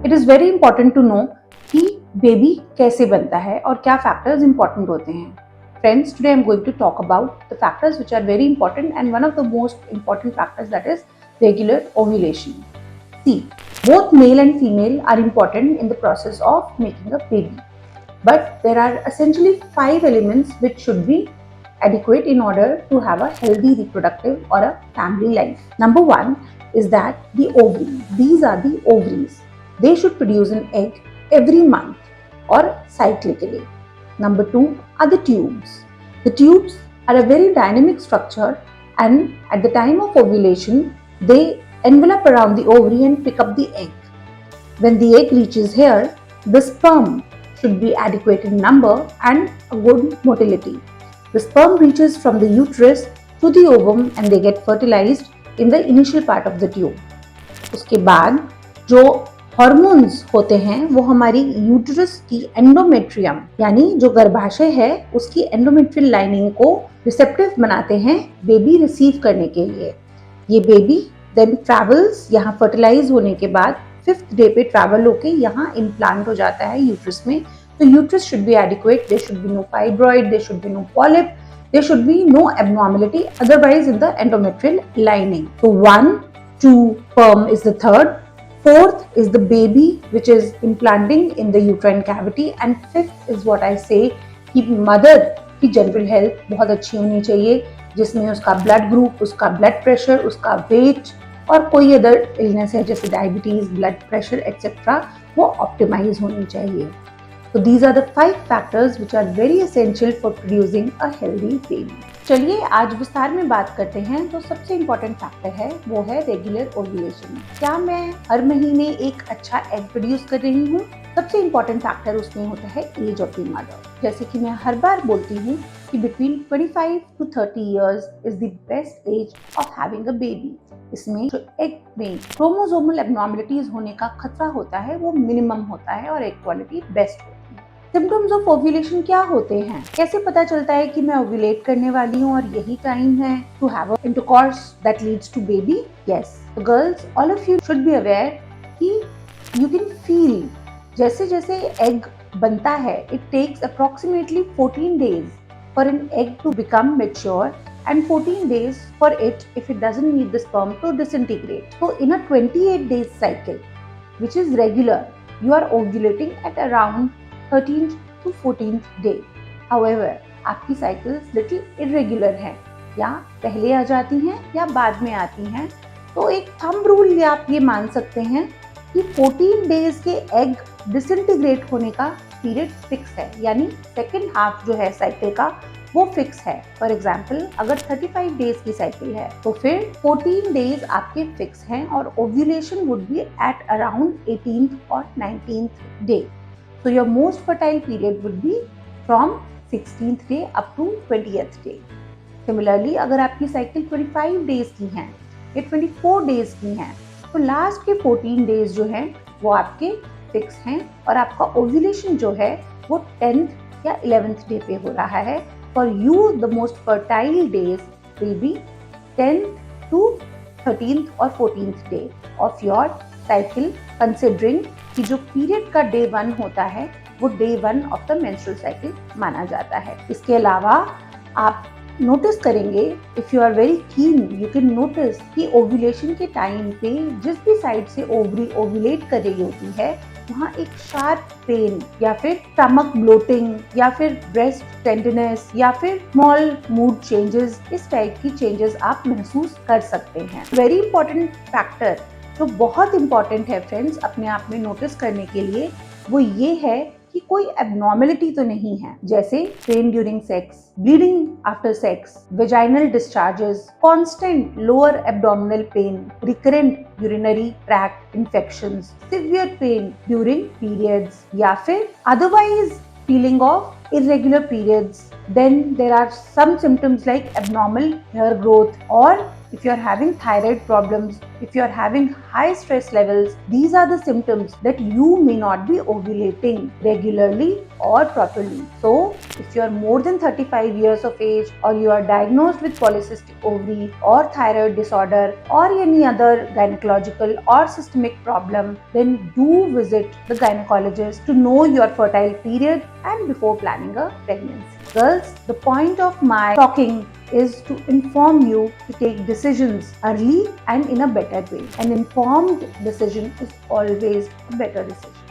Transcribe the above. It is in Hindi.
It is very important to know कि बेबी कैसे बनता है और क्या फैक्टर्स इंपॉर्टेंट होते हैं. Friends, today I'm going to talk about the factors which are very important, and one of the most important factors, that is regular ovulation. See, both male and female are important in the process of making a baby, but there are essentially 5 elements which should be adequate in order to have a healthy reproductive or a family life. Number 1 is that the ovary. These are the ovaries. They should produce an egg every month or cyclically. Number 2 are the tubes. The tubes are a very dynamic structure, and at the time of ovulation, they envelop around the ovary and pick up the egg. When the egg reaches here, the sperm should be adequate in number and a good motility. The sperm reaches from the uterus to the ovum and they get fertilized in the initial part of the tube. उसके बाद जो हॉर्मोन्स होते हैं वो हमारी यूट्रस की एंडोमेट्रियम यानी जो गर्भाशय है उसकी एंडोमेट्रियल लाइनिंग को रिसेप्टिव बनाते हैं बेबी रिसीव करने के लिए. ये बेबी देन ट्रैवल्स यहाँ फर्टिलाइज होने के बाद 5th डे पे ट्रैवल होके यहाँ इम्प्लांट हो जाता है यूट्रस में. तो uterus should be adequate, there should be no fibroid, there should be no polyp, there should be no abnormality otherwise in the endometrial lining. तो 1, 2 sperm is the third. 4th is the baby which is implanting in the uterine cavity, and 5th is what I say कि मदर की जनरल हेल्थ बहुत अच्छी होनी चाहिए, जिसमें उसका ब्लड ग्रुप, उसका ब्लड प्रेशर, उसका वेट और कोई अदर इलनेस है जैसे डायबिटीज, ब्लड प्रेशर एक्सेट्रा, वो ऑप्टिमाइज होनी चाहिए. So these are the 5 factors which are very essential for producing a healthy baby. चलिए आज विस्तार में बात करते हैं. तो सबसे इम्पोर्टेंट फैक्टर है वो है रेगुलर ओव्यूलेशन. क्या मैं हर महीने एक अच्छा एग प्रोड्यूस कर रही हूँ? सबसे इम्पोर्टेंट फैक्टर उसमें होता है एज ऑफ द मदर. जैसे कि मैं हर बार बोलती हूँ कि between 25 to 30 years is the best age of having a baby. इसमें जो एग में क्रोमोसोमल एब्नॉर्मलिटीज होने का खतरा होता है वो मिनिमम होता है और एग क्वालिटी बेस्ट होती है. सिम्टम्स ऑफ ओव्यूलेशन क्या होते हैं? कैसे पता चलता है कि मैं ओव्यूलेट करने वाली हूँ और यही टाइम है to have intercourse that leads to baby? Yes, girls, all of you should be aware कि यू कैन फील जैसे जैसे एग बनता है, it takes approximately 14 days for an egg to become mature and 14 days for it if it doesn't need the sperm to disintegrate. So in a 28 days cycle, which is regular, you are ovulating at around 13th to 14th day. However, आपकी cycles little irregular हैं, या पहले आ जाती हैं या बाद में आती हैं. तो एक थंब रूल आप ये मान सकते हैं कि 14 days के एग डिसइंटीग्रेट होने का पीरियड फिक्स है, यानी सेकेंड हाफ जो है साइकिल का वो फिक्स है. फॉर एग्जाम्पल अगर 35 डेज की साइकिल है तो फिर 14 डेज आपके फिक्स हैं और ovulation would be at around 18th और 19th day. So your most fertile period would be from 16th day up to 20th day. Similarly, अगर आपकी साइकिल 25 डेज की हैं या 24 डेज की हैं तो लास्ट के 14 डेज जो हैं वो आपके फिक्स हैं और आपका ओव्यूलेशन जो है वो 10th या 11th डे पे हो रहा है. For you, the most fertile days will be 10th to 13th or 14th day of your cycle, considering कि जो पीरियड का डे 1 होता है वो day 1 of the menstrual cycle माना जाता है. इसके अलावा आप नोटिस करेंगे, if you are very keen, you can notice कि ओव्यूलेशन के टाइम पे जिस भी साइड से ओवरी ओव्यूलेट कर रही होती है वहाँ एक शार्प पेन या फिर स्टमक ब्लोटिंग या फिर ब्रेस्ट टेंडरनेस या फिर स्मॉल मूड चेंजेस, इस टाइप की चेंजेस आप महसूस कर सकते हैं. वेरी इंपॉर्टेंट फैक्टर जो बहुत इंपॉर्टेंट है फ्रेंड्स अपने आप में नोटिस करने के लिए वो ये है कि कोई एब्नॉर्मलिटी तो नहीं है, जैसे pen during sex, bleeding after sex, vaginal discharges, constant lower abdominal pain, recurrent urinary tract infections, severe pain during periods या फिर otherwise feeling of irregular periods Then there are some symptoms like abnormal hair growth, or if you are having thyroid problems, if you are having high stress levels, these are the symptoms that you may not be ovulating regularly or properly. So, if you are more than 35 years of age, or you are diagnosed with polycystic ovary or thyroid disorder or any other gynecological or systemic problem, then do visit the gynecologist to know your fertile period and before planning a pregnancy. Girls, the point of my talking is to inform you to take decisions early and in a better way. An informed decision is always a better decision.